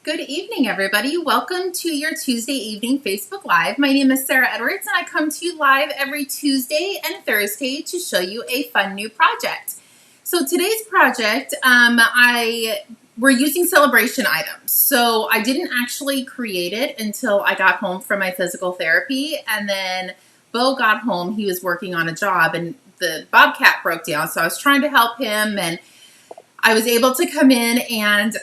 Good evening, everybody. Welcome to your Tuesday evening Facebook Live. My name is Sarah Edwards, and I come to you live every Tuesday and Thursday to show you a fun new project. So today's project, we're using celebration items. So I didn't actually create it until I got home from my physical therapy, and then Bo got home. He was working on a job, and the Bobcat broke down, so I was trying to help him, and I was able to come in and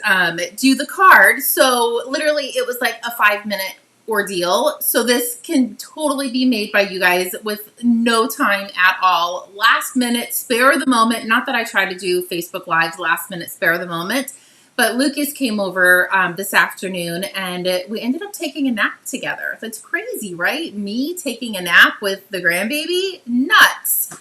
do the card. So literally it was like a 5-minute ordeal. So this can totally be made by you guys with no time at all. Last minute, spare the moment. Not that I try to do Facebook Lives last minute, spare the moment. But Lucas came over this afternoon and we ended up taking a nap together. That's crazy, right? Me taking a nap with the grandbaby? Nuts.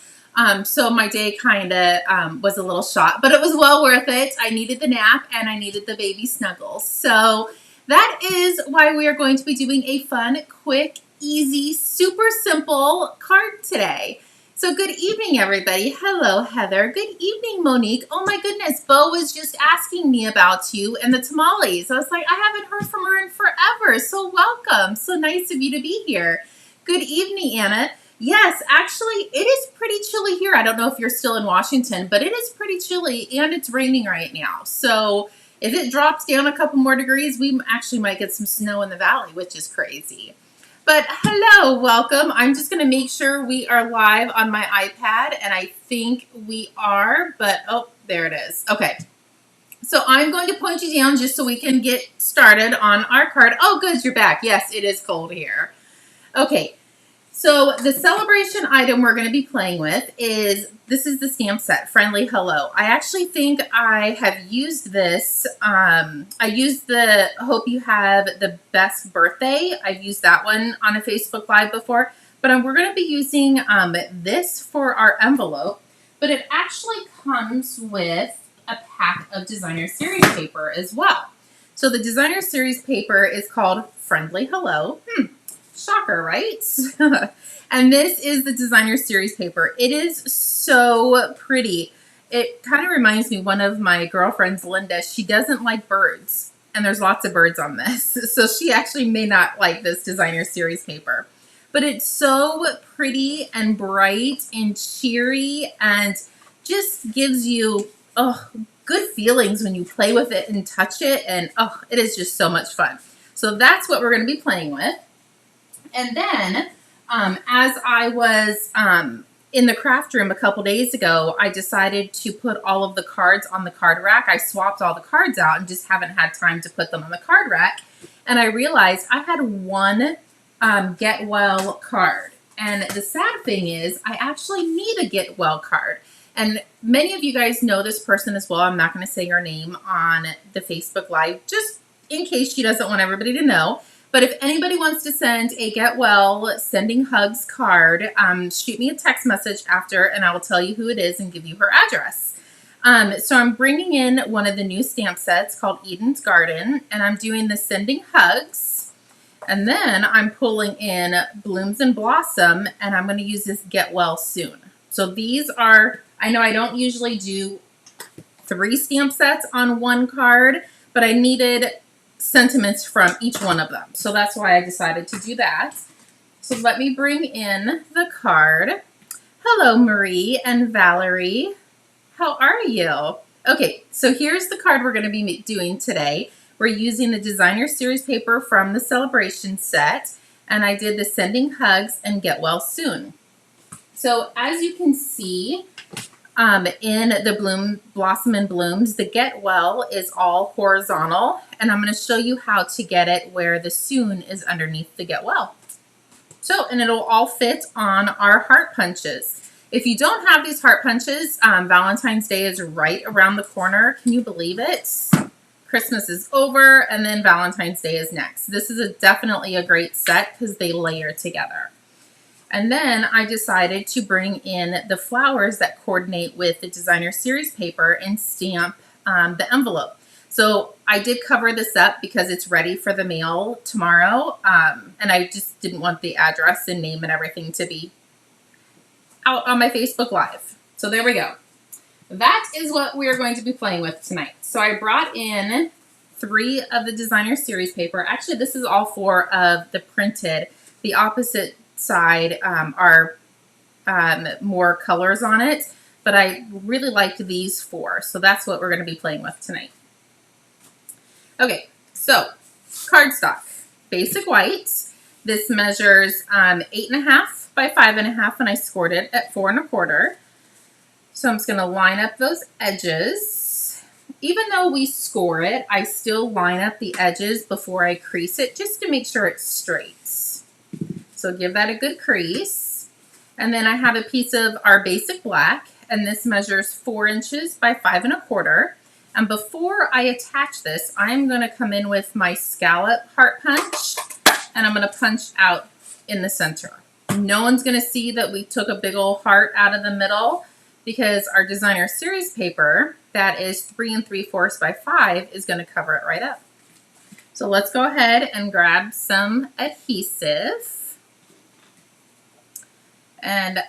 So my day kind of was a little shot, but it was well worth it. I needed the nap and I needed the baby snuggles. So that is why we are going to be doing a fun, quick, easy, super simple card today. So good evening, everybody. Hello, Heather. Good evening, Monique. Oh my goodness, Bo was just asking me about you and the tamales. I was like, I haven't heard from her in forever. So welcome. So nice of you to be here. Good evening, Anna. Yes, actually, it is pretty chilly here. I don't know if you're still in Washington, but it is pretty chilly and it's raining right now. So if it drops down a couple more degrees, we actually might get some snow in the valley, which is crazy. But hello, welcome. I'm just going to make sure we are live on my iPad, and I think we are, but oh, there it is. Okay. So I'm going to point you down just so we can get started on our card. Oh, good, you're back. Yes, it is cold here. Okay. So the celebration item we're going to be playing with this is the stamp set, Friendly Hello. I actually think I have used this. I used the Hope You Have the Best Birthday. I've used that one on a Facebook Live before, but we're going to be using this for our envelope, but it actually comes with a pack of designer series paper as well. So the designer series paper is called Friendly Hello. Shocker, right? And this is the designer series paper. It is so pretty. It kind of reminds me, one of my girlfriends, Linda, she doesn't like birds. And there's lots of birds on this. So she actually may not like this designer series paper. But it's so pretty and bright and cheery and just gives you good feelings when you play with it and touch it. And it is just so much fun. So that's what we're going to be playing with. And then, as I was in the craft room a couple days ago, I decided to put all of the cards on the card rack. I swapped all the cards out and just haven't had time to put them on the card rack. And I realized I had one Get Well card. And the sad thing is, I actually need a Get Well card. And many of you guys know this person as well. I'm not going to say her name on the Facebook Live, just in case she doesn't want everybody to know. But if anybody wants to send a Get Well Sending Hugs card, shoot me a text message after and I will tell you who it is and give you her address. So I'm bringing in one of the new stamp sets called Eden's Garden, and I'm doing the Sending Hugs. And then I'm pulling in Blooms and Blossom, and I'm going to use this Get Well Soon. So these are, I know I don't usually do 3 stamp sets on one card, but I needed sentiments from each one of them. So that's why I decided to do that. So let me bring in the card. Hello, Marie and Valerie. How are you? Okay, so here's the card we're going to be doing today. We're using the designer series paper from the celebration set, and I did the Sending Hugs and Get Well Soon. So as you can see, in the Bloom, Blossom and Blooms, the Get Well is all horizontal, and I'm going to show you how to get it where the Soon is underneath the Get Well. So, and it'll all fit on our heart punches. If you don't have these heart punches, Valentine's Day is right around the corner. Can you believe it? Christmas is over, and then Valentine's Day is next. This is definitely a great set because they layer together. And then I decided to bring in the flowers that coordinate with the designer series paper and stamp the envelope. So I did cover this up because it's ready for the mail tomorrow. And I just didn't want the address and name and everything to be out on my Facebook Live. So there we go. That is what we're going to be playing with tonight. So I brought in 3 of the designer series paper. Actually, this is all 4 of the printed. The opposite side are more colors on it, but I really liked these 4, so that's what we're going to be playing with tonight. Okay, so cardstock, basic white. This measures 8.5 by 5.5, and I scored it at 4 1/4. So I'm just going to line up those edges. Even though we score it, I still line up the edges before I crease it just to make sure it's straight. So give that a good crease. And then I have a piece of our basic black, and this measures 4 inches by 5 1/4. And before I attach this, I'm going to come in with my scallop heart punch, and I'm going to punch out in the center. No one's going to see that we took a big old heart out of the middle, because our designer series paper, that is 3 3/4 by 5, is going to cover it right up. So let's go ahead and grab some adhesive. And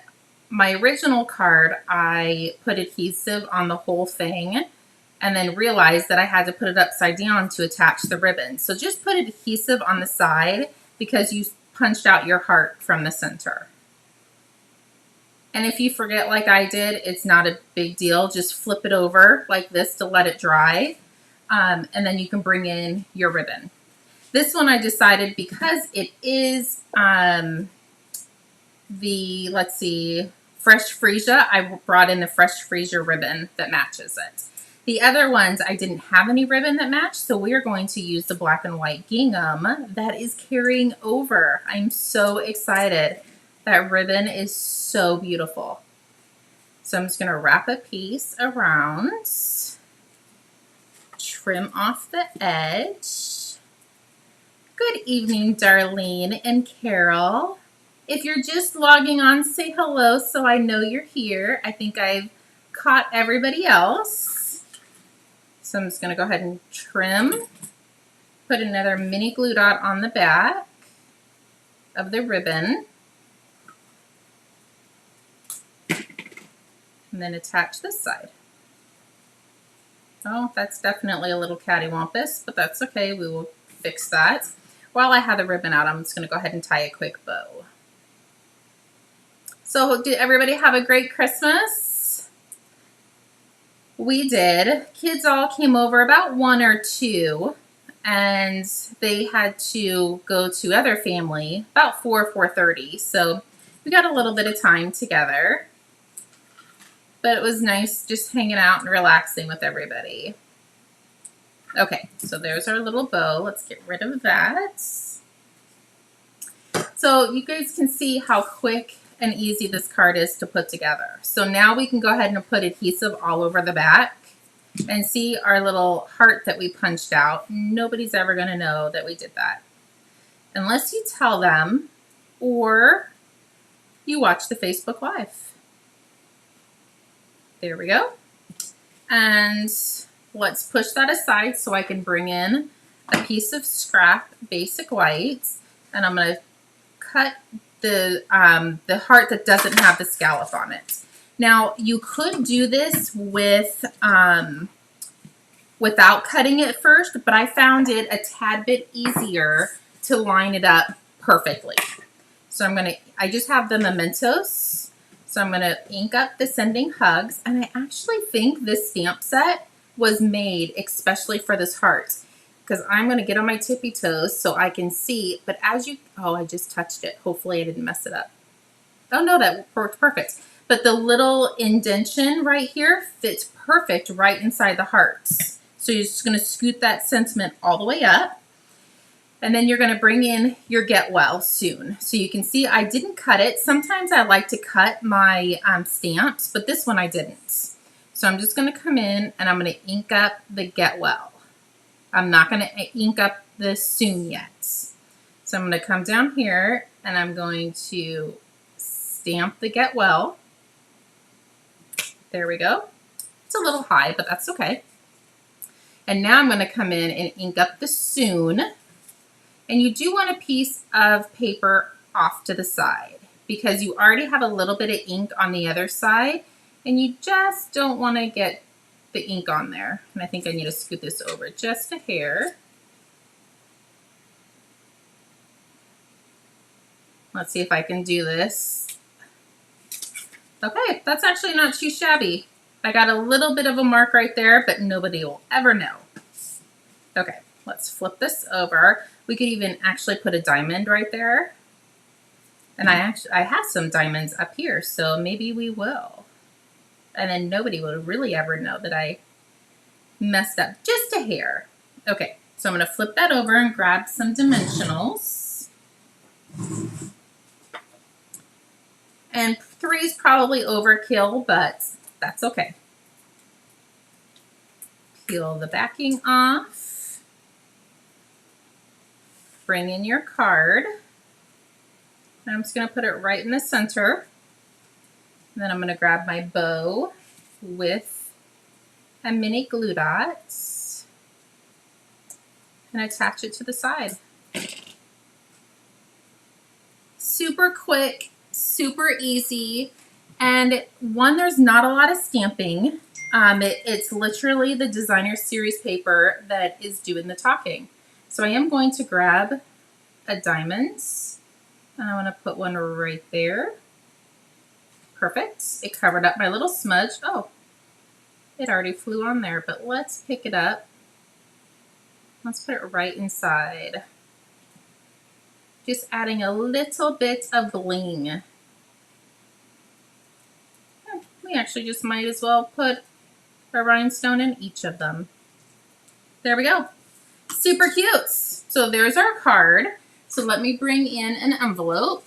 my original card, I put adhesive on the whole thing and then realized that I had to put it upside down to attach the ribbon. So just put adhesive on the side because you punched out your heart from the center. And if you forget like I did, it's not a big deal. Just flip it over like this to let it dry. And then you can bring in your ribbon. This one I decided because it is let's see, Fresh Freesia. I brought in the Fresh Freesia ribbon that matches it. The other ones, I didn't have any ribbon that matched, so we are going to use the black and white gingham that is carrying over. I'm so excited. That ribbon is so beautiful. So I'm just going to wrap a piece around, trim off the edge. Good evening, Darlene and Carol. If you're just logging on, say hello so I know you're here. I think I've caught everybody else. So I'm just going to go ahead and trim, put another mini glue dot on the back of the ribbon, and then attach this side. Oh, that's definitely a little cattywampus, but that's okay. We will fix that. While I have the ribbon out, I'm just going to go ahead and tie a quick bow. So did everybody have a great Christmas? We did. Kids all came over, about 1 or 2, and they had to go to other family about 4:30. So we got a little bit of time together. But it was nice just hanging out and relaxing with everybody. Okay, so there's our little bow. Let's get rid of that. So you guys can see how quick and easy this card is to put together. So now we can go ahead and put adhesive all over the back and see our little heart that we punched out. Nobody's ever going to know that we did that unless you tell them or you watch the Facebook Live. There we go. And let's push that aside so I can bring in a piece of scrap basic white, and I'm going to cut the heart that doesn't have the scallop on it. Now you could do this with without cutting it first, but I found it a tad bit easier to line it up perfectly. So I just have the mementos. So I'm going to ink up the Sending Hugs, and I actually think this stamp set was made especially for this heart, because I'm going to get on my tippy toes so I can see, but oh, I just touched it. Hopefully I didn't mess it up. Oh no, that worked perfect. But the little indentation right here fits perfect right inside the hearts. So you're just going to scoot that sentiment all the way up. And then you're going to bring in your Get Well Soon. So you can see I didn't cut it. Sometimes I like to cut my stamps, but this one I didn't. So I'm just going to come in and I'm going to ink up the Get Well. I'm not going to ink up the Soon yet. So I'm going to come down here and I'm going to stamp the Get Well. There we go. It's a little high, but that's okay. And now I'm going to come in and ink up the Soon. And you do want a piece of paper off to the side because you already have a little bit of ink on the other side and you just don't want to get the ink on there. And I think I need to scoot this over just a hair. Let's see if I can do this. Okay, that's actually not too shabby. I got a little bit of a mark right there, but nobody will ever know. Okay, let's flip this over. We could even actually put a diamond right there. And I have some diamonds up here, so maybe we will. And then nobody will really ever know that I messed up just a hair. Okay, so I'm gonna flip that over and grab some dimensionals. And 3 is probably overkill, but that's okay. Peel the backing off. Bring in your card. And I'm just going to put it right in the center. And then I'm going to grab my bow with a mini glue dot and attach it to the side. Super quick, super easy, and one, there's not a lot of stamping. It's literally the designer series paper that is doing the talking. So I am going to grab a diamond, and I want to put one right there. Perfect. It covered up my little smudge. Oh, it already flew on there, but let's pick it up. Let's put it right inside. Just adding a little bit of bling. We actually just might as well put a rhinestone in each of them. There we go. Super cute. So there's our card. So let me bring in an envelope.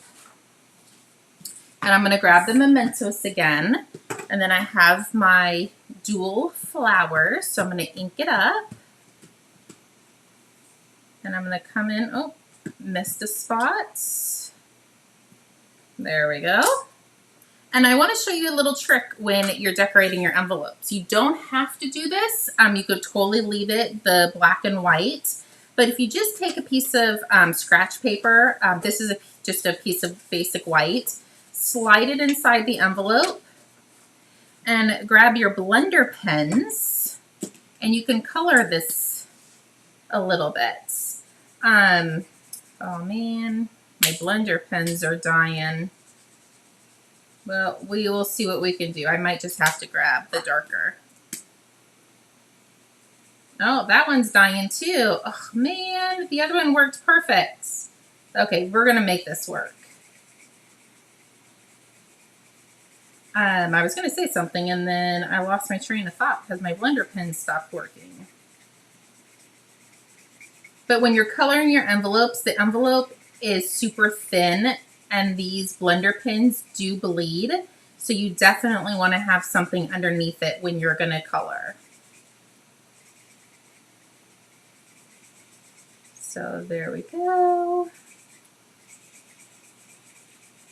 And I'm going to grab the mementos again. And then I have my dual flowers. So I'm going to ink it up. And I'm going to come in. Oh, missed a spot. There we go. And I want to show you a little trick when you're decorating your envelopes. You don't have to do this. You could totally leave it the black and white. But if you just take a piece of scratch paper, this is just a piece of basic white, slide it inside the envelope, and grab your blender pens, and you can color this a little bit. Oh man, my blender pens are dying. Well, we will see what we can do. I might just have to grab the darker. Oh, that one's dying too. Oh man, the other one worked perfect. Okay, we're gonna make this work. I was gonna say something and then I lost my train of thought because my blender pen stopped working. But when you're coloring your envelopes, the envelope is super thin and these blender pins do bleed. So you definitely want to have something underneath it when you're going to color. So there we go.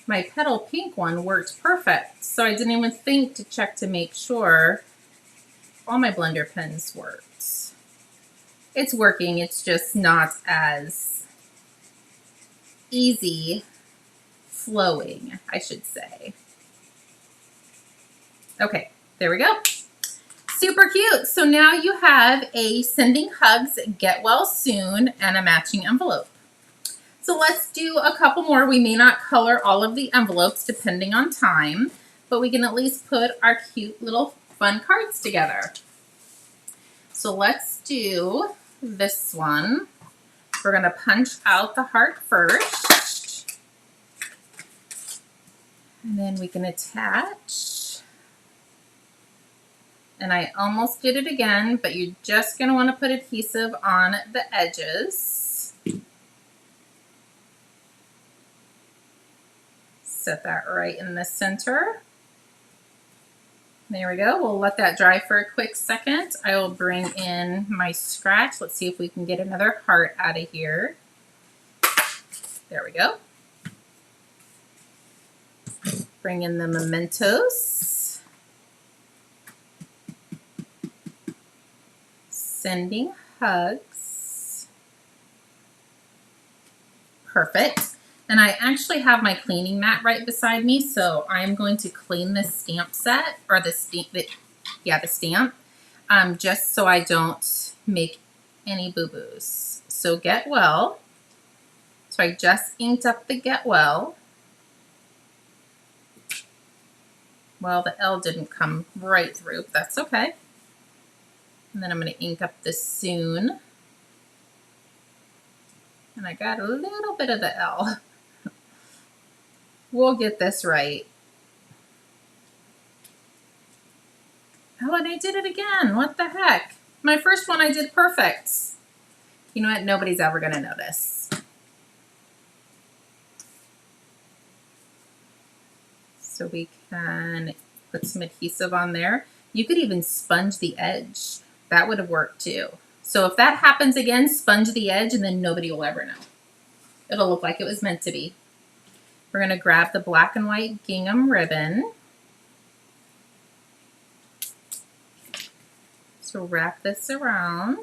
My petal pink one worked perfect. So I didn't even think to check to make sure all my blender pens worked. It's working, it's just not as easy flowing, I should say. Okay, there we go. Super cute. So now you have a sending hugs, get well soon, and a matching envelope. So let's do a couple more. We may not color all of the envelopes depending on time, but we can at least put our cute little fun cards together. So let's do this one. We're going to punch out the heart first. And then we can attach. And I almost did it again, but you're just going to want to put adhesive on the edges. Set that right in the center. There we go. We'll let that dry for a quick second. I will bring in my scratch. Let's see if we can get another heart out of here. There we go. Bring in the mementos. Sending hugs. Perfect. And I actually have my cleaning mat right beside me, so I'm going to clean this stamp set, or the stamp. just so I don't make any boo-boos. So get well. So I just inked up the get well. Well, the L didn't come right through, but that's okay. And then I'm going to ink up the soon. And I got a little bit of the L. We'll get this right. Oh, and I did it again. What the heck? My first one I did perfect. You know what? Nobody's ever going to notice. So we can put some adhesive on there. You could even sponge the edge. That would have worked too. So if that happens again, sponge the edge and then nobody will ever know. It'll look like it was meant to be. We're going to grab the black and white gingham ribbon. So wrap this around.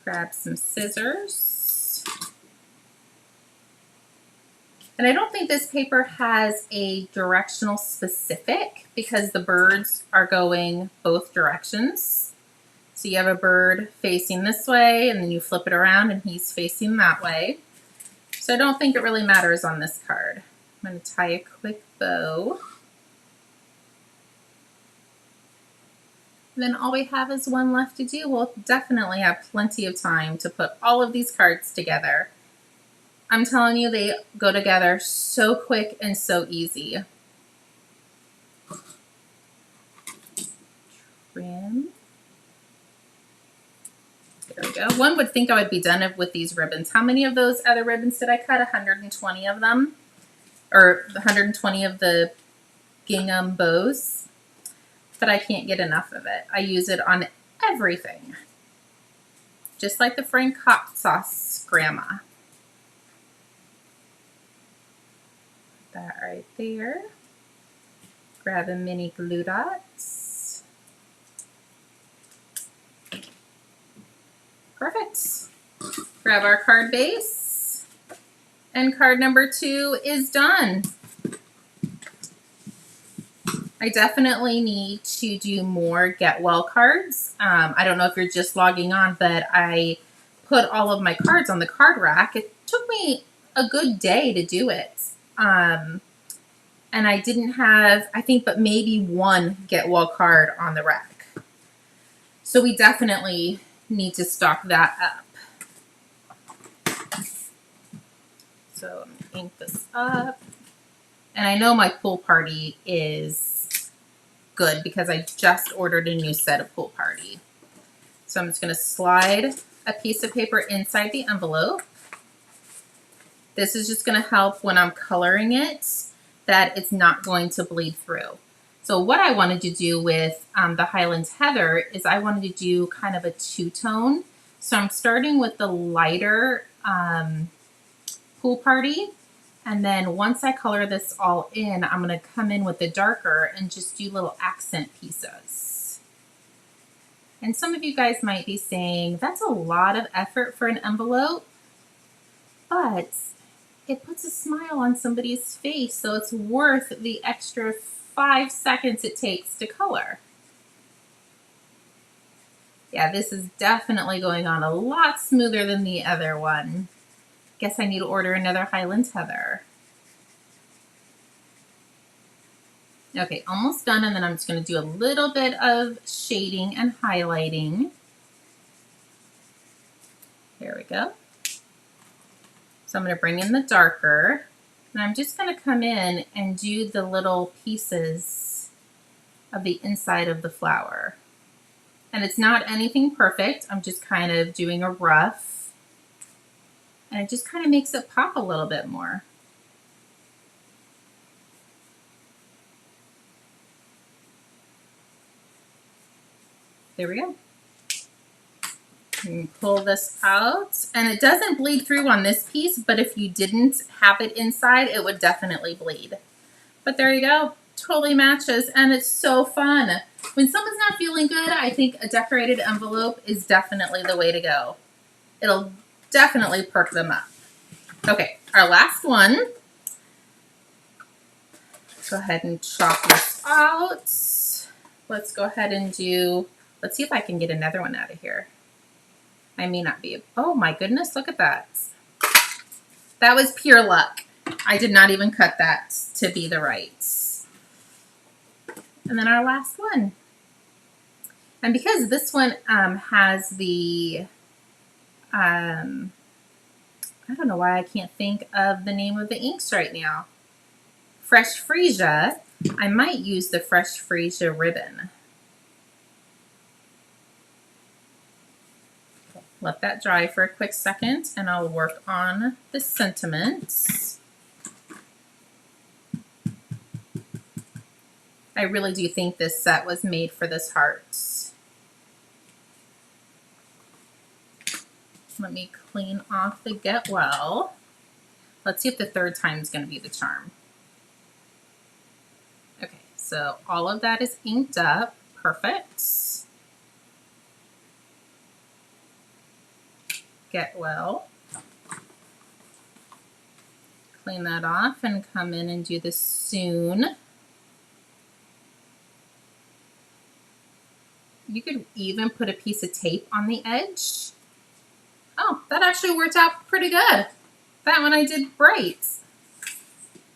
Grab some scissors. And I don't think this paper has a directional specific because the birds are going both directions. So you have a bird facing this way and then you flip it around and he's facing that way. So I don't think it really matters on this card. I'm going to tie a quick bow. And then all we have is one left to do. We'll definitely have plenty of time to put all of these cards together. I'm telling you, they go together so quick and so easy. Trim. There we go. One would think I would be done with these ribbons. How many of those other ribbons did I cut? 120 of them? Or 120 of the gingham bows? But I can't get enough of it. I use it on everything. Just like the Frank hot sauce grandma. That right there. Grab a mini glue dots. Perfect. Grab our card base. And card number 2 is done. I definitely need to do more get well cards. I don't know if you're just logging on, but I put all of my cards on the card rack. It took me a good day to do it. And I didn't have, I think, but maybe one get well card on the rack. So we definitely need to stock that up. So I'm going to ink this up. And I know my pool party is good because I just ordered a new set of pool party. So I'm just going to slide a piece of paper inside the envelope. This is just going to help when I'm coloring it that it's not going to bleed through. So what I wanted to do with the Highlands Heather is I wanted to do kind of a two-tone. So I'm starting with the lighter pool party. And then once I color this all in, I'm going to come in with the darker and just do little accent pieces. And some of you guys might be saying, that's a lot of effort for an envelope, but it puts a smile on somebody's face, so it's worth the extra 5 seconds it takes to color. Yeah, this is definitely going on a lot smoother than the other one. Guess I need to order another Highlands Heather. Okay, almost done, and then I'm just going to do a little bit of shading and highlighting. There we go. So I'm going to bring in the darker, and I'm just going to come in and do the little pieces of the inside of the flower. And it's not anything perfect. I'm just kind of doing a rough. And it just kind of makes it pop a little bit more. There we go. You can pull this out. And it doesn't bleed through on this piece, but if you didn't have it inside, it would definitely bleed. But there you go. Totally matches, and it's so fun. When someone's not feeling good, I think a decorated envelope is definitely the way to go. It'll definitely perk them up. Okay, our last one. Go ahead and chop this out. Let's go ahead and do, let's see if I can get another one out of here. I may not be, oh my goodness, look at that. That was pure luck. I did not even cut that to be the right. And then our last one. And because this one has the, I don't know why I can't think of the name of the inks right now. Fresh Freesia, I might use the Fresh Freesia ribbon. Let that dry for a quick second and I'll work on the sentiments. I really do think this set was made for this heart. Let me clean off the Get Well. Let's see if the third time is going to be the charm. Okay, so all of that is inked up. Perfect. Get Well. Clean that off and come in and do the Soon. You could even put a piece of tape on the edge. Oh, that actually worked out pretty good. That one I did great.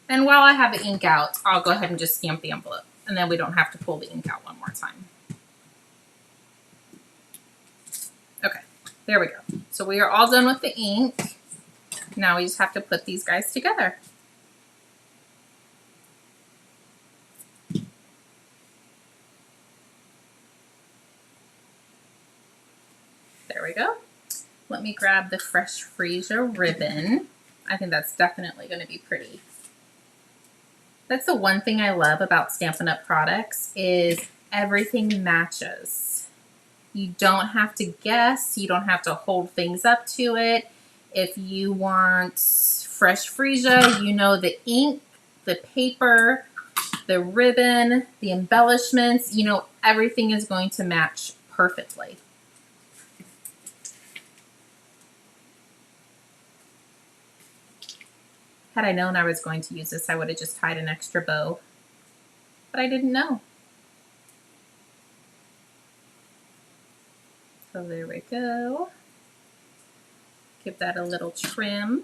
And while I have the ink out, I'll go ahead and just stamp the envelope. And then we don't have to pull the ink out one more time. Okay, there we go. So we are all done with the ink. Now we just have to put these guys together. There we go. Let me grab the Fresh Freesia ribbon. I think that's definitely going to be pretty. That's the one thing I love about Stampin' Up! Products is everything matches. You don't have to guess. You don't have to hold things up to it. If you want Fresh Freesia, you know the ink, the paper, the ribbon, the embellishments, you know everything is going to match perfectly. Had I known I was going to use this, I would have just tied an extra bow, but I didn't know. So there we go. Give that a little trim.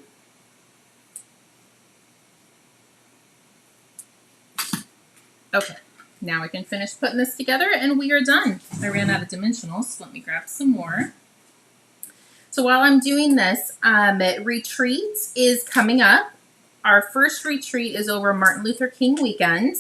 Okay, now we can finish putting this together and we are done. I ran out of dimensionals, so let me grab some more. So while I'm doing this, retreat is coming up. Our first retreat is over Martin Luther King weekend.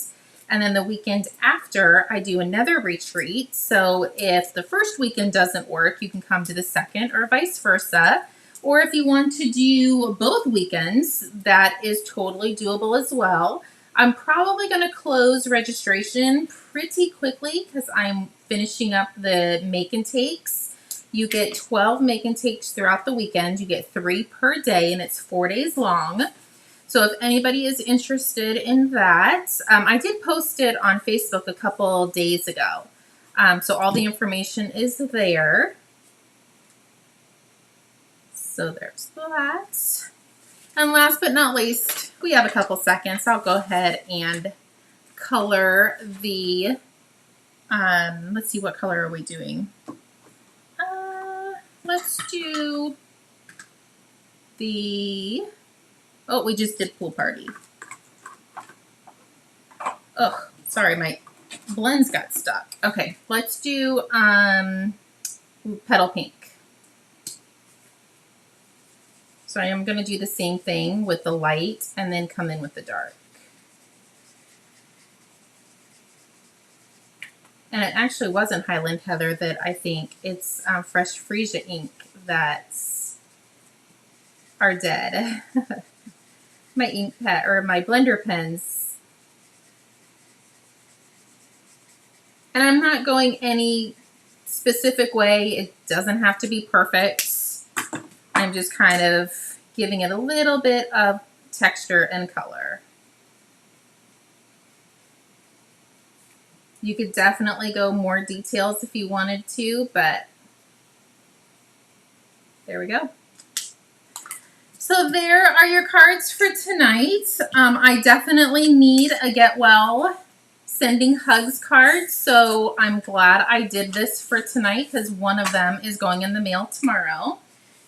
And then the weekend after, I do another retreat. So if the first weekend doesn't work, you can come to the second or vice versa. Or if you want to do both weekends, that is totally doable as well. I'm probably going to close registration pretty quickly because I'm finishing up the make and takes. You get 12 make and takes throughout the weekend. You get 3 per day and it's 4 days long. So if anybody is interested in that, I did post it on Facebook a couple days ago. So all the information is there. So there's that. And last but not least, we have a couple seconds. I'll go ahead and color the, let's see, what color are we doing? Let's do the, oh, we just did Pool Party. Oh, sorry, my blends got stuck. Okay, let's do Petal Pink. So I am going to do the same thing with the light and then come in with the dark. And it actually wasn't Highland Heather that I think, it's Fresh Freesia ink that's are dead. My ink pad or my blender pens. And I'm not going any specific way. It doesn't have to be perfect. I'm just kind of giving it a little bit of texture and color. You could definitely go more details if you wanted to, but there we go. So there are your cards for tonight. I definitely need a Get Well sending hugs cards. So I'm glad I did this for tonight because one of them is going in the mail tomorrow.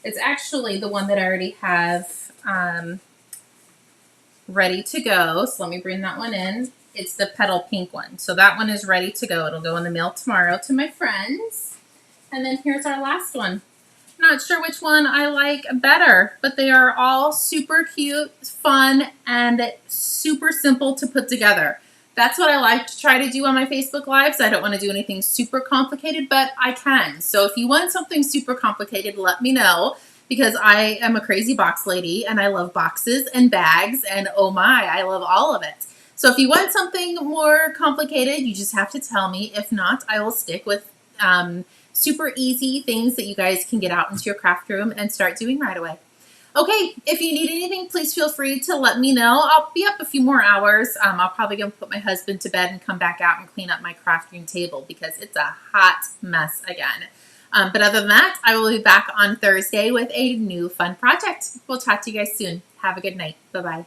It's actually the one that I already have ready to go. So let me bring that one in. It's the petal pink one. So that one is ready to go. It'll go in the mail tomorrow to my friends. And then here's our last one. Not sure which one I like better, but they are all super cute, fun, and super simple to put together. That's what I like to try to do on my Facebook Lives. I don't want to do anything super complicated, but I can. So if you want something super complicated, let me know, because I am a crazy box lady and I love boxes and bags, and oh my, I love all of it. So if you want something more complicated, you just have to tell me. If not, I will stick with super easy things that you guys can get out into your craft room and start doing right away. Okay, if you need anything, please feel free to let me know. I'll be up a few more hours. I'll probably go put my husband to bed and come back out and clean up my craft room table because it's a hot mess again. But other than that, I will be back on Thursday with a new fun project. We'll talk to you guys soon. Have a good night. Bye-bye.